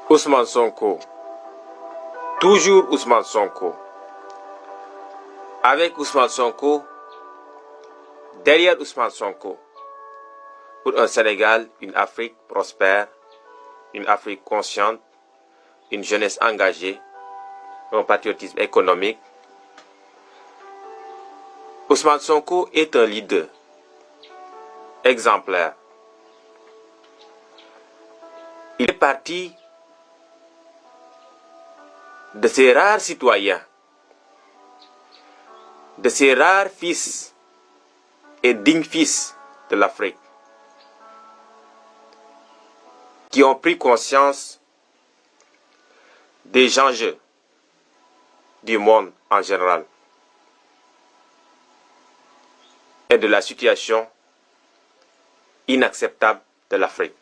Ousmane Sonko. Toujours Ousmane Sonko. Avec Ousmane Sonko, derrière Ousmane Sonko. Pour un Sénégal, une Afrique prospère, une Afrique consciente, une jeunesse engagée, un patriotisme économique. Ousmane Sonko est un leader exemplaire. Il est parti de ces rares citoyens, de ces rares fils et dignes fils de l'Afrique, qui ont pris conscience des enjeux du monde en général et de la situation inacceptable de l'Afrique.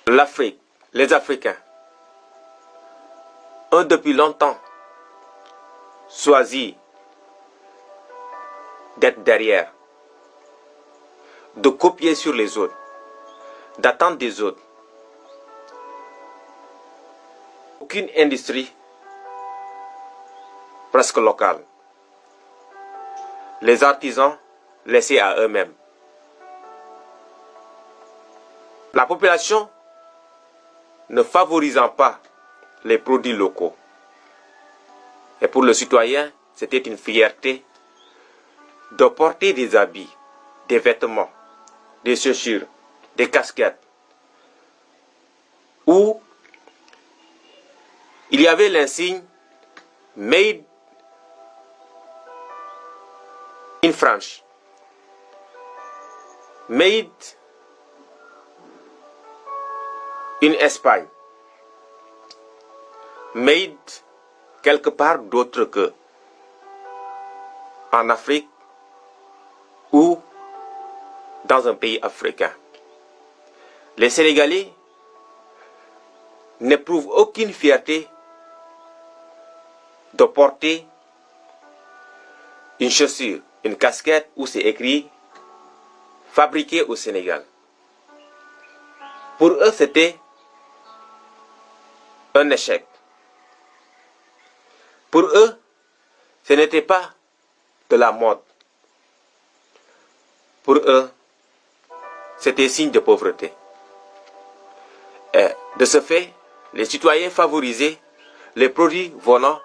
L'Afrique, les Africains, ont depuis longtemps choisi d'être derrière, de copier sur les autres, d'attendre des autres. Aucune industrie presque locale. Les artisans laissés à eux-mêmes. La population ne favorisant pas les produits locaux. Et pour le citoyen, c'était une fierté de porter des habits, des vêtements, des chaussures, des casquettes, où il y avait l'insigne Made in France, Made in Espagne, Made quelque part d'autre que en Afrique ou dans un pays africain. Les Sénégalais n'éprouvent aucune fierté de porter une chaussure, une casquette où c'est écrit fabriqué au Sénégal. Pour eux, c'était un échec. Pour eux, ce n'était pas de la mode. Pour eux, c'était signe de pauvreté. Et de ce fait, les citoyens favorisaient les produits venant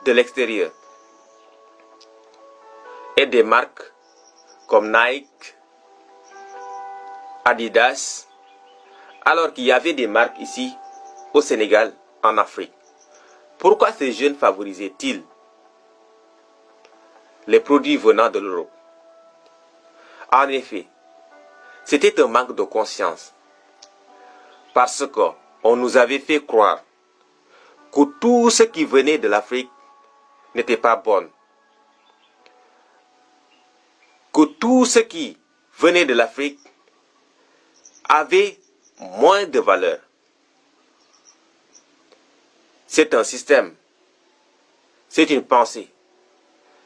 de l'extérieur. Et des marques comme Nike, Adidas, alors qu'il y avait des marques ici au Sénégal, en Afrique. Pourquoi ces jeunes favorisaient-ils les produits venant de l'Europe? En effet, c'était un manque de conscience. Parce qu'on nous avait fait croire que tout ce qui venait de l'Afrique n'était pas bon. Que tout ce qui venait de l'Afrique avait moins de valeur. C'est un système, c'est une pensée,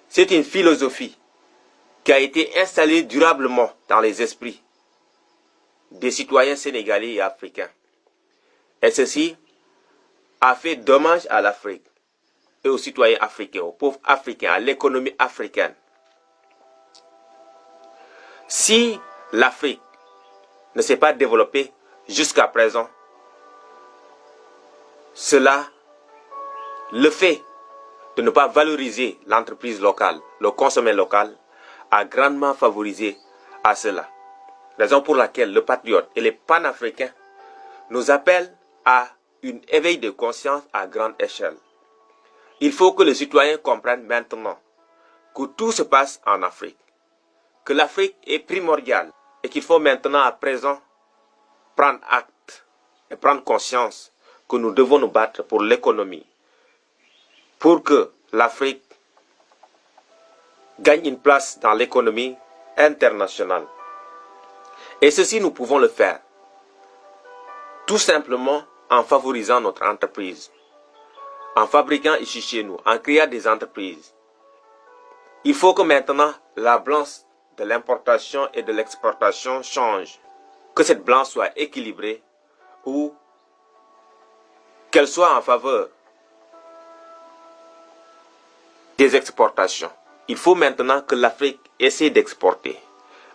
c'est une philosophie qui a été installée durablement dans les esprits des citoyens sénégalais et africains. Et ceci a fait dommage à l'Afrique et aux citoyens africains, aux pauvres africains, à l'économie africaine. Si l'Afrique ne s'est pas développée jusqu'à présent, le fait de ne pas valoriser l'entreprise locale, le consommé local, a grandement favorisé à cela. Raison pour laquelle le patriote et les panafricains nous appellent à une éveil de conscience à grande échelle. Il faut que les citoyens comprennent maintenant que tout se passe en Afrique, que l'Afrique est primordiale et qu'il faut maintenant à présent prendre acte et prendre conscience que nous devons nous battre pour l'économie, pour que l'Afrique gagne une place dans l'économie internationale. Et ceci, nous pouvons le faire tout simplement en favorisant notre entreprise, en fabriquant ici chez nous, en créant des entreprises. Il faut que maintenant la balance de l'importation et de l'exportation change, que cette balance soit équilibrée ou qu'elle soit en faveur des exportations. Il faut maintenant que l'Afrique essaie d'exporter.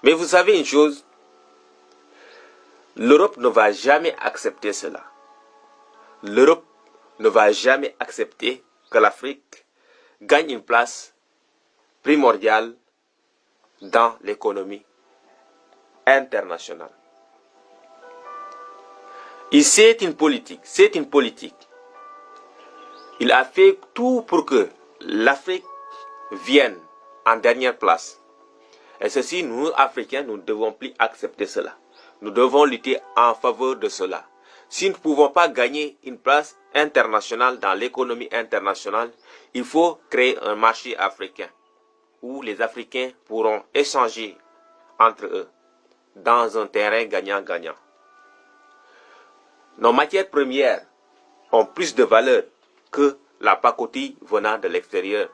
Mais vous savez une chose, l'Europe ne va jamais accepter cela. L'Europe ne va jamais accepter que l'Afrique gagne une place primordiale dans l'économie internationale. Et c'est une politique. Il a fait tout pour que l'Afrique vienne en dernière place. Et ceci, nous, Africains, nous ne devons plus accepter cela. Nous devons lutter en faveur de cela. Si nous ne pouvons pas gagner une place internationale dans l'économie internationale, il faut créer un marché africain où les Africains pourront échanger entre eux dans un terrain gagnant-gagnant. Nos matières premières ont plus de valeur que la pacotille venant de l'extérieur.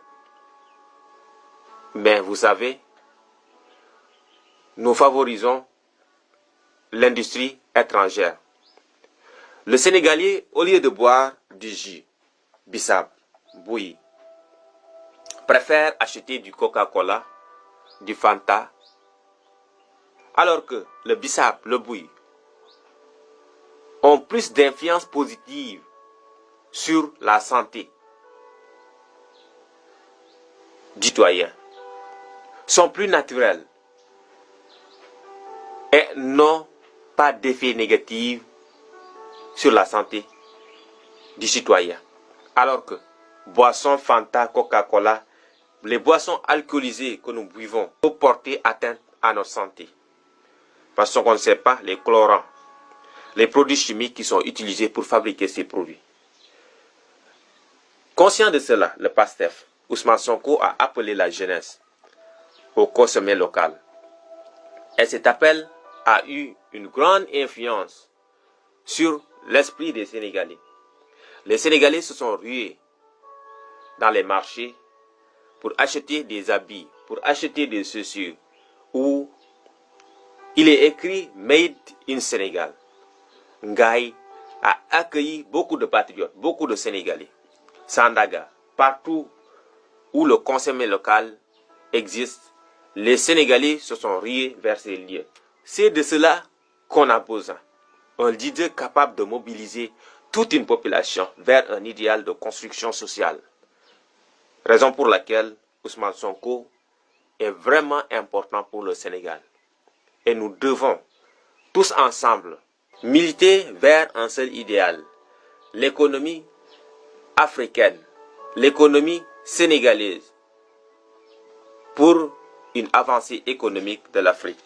Mais vous savez, nous favorisons l'industrie étrangère. Le Sénégalais, au lieu de boire du jus, bissap, bouilli, préfère acheter du Coca-Cola, du Fanta, alors que le bissap, le bouilli, ont plus d'influence positive sur la santé du citoyen, sont plus naturels et n'ont pas d'effet négatif sur la santé du citoyen. Alors que boissons Fanta, Coca-Cola, les boissons alcoolisées que nous buvons peuvent porter atteinte à notre santé. Parce qu'on ne sait pas les colorants, les produits chimiques qui sont utilisés pour fabriquer ces produits. Conscient de cela, le PASTEF, Ousmane Sonko a appelé la jeunesse au consommer local. Et cet appel a eu une grande influence sur l'esprit des Sénégalais. Les Sénégalais se sont rués dans les marchés pour acheter des habits, pour acheter des chaussures où il est écrit Made in Sénégal. Ngaï a accueilli beaucoup de patriotes, beaucoup de Sénégalais. Sandaga, partout où le consommé local existe, les Sénégalais se sont rués vers ces lieux. C'est de cela qu'on a besoin. Un leader capable de mobiliser toute une population vers un idéal de construction sociale. Raison pour laquelle Ousmane Sonko est vraiment important pour le Sénégal. Et nous devons tous ensemble militer vers un seul idéal. L'économie africaine, l'économie sénégalaise pour une avancée économique de l'Afrique.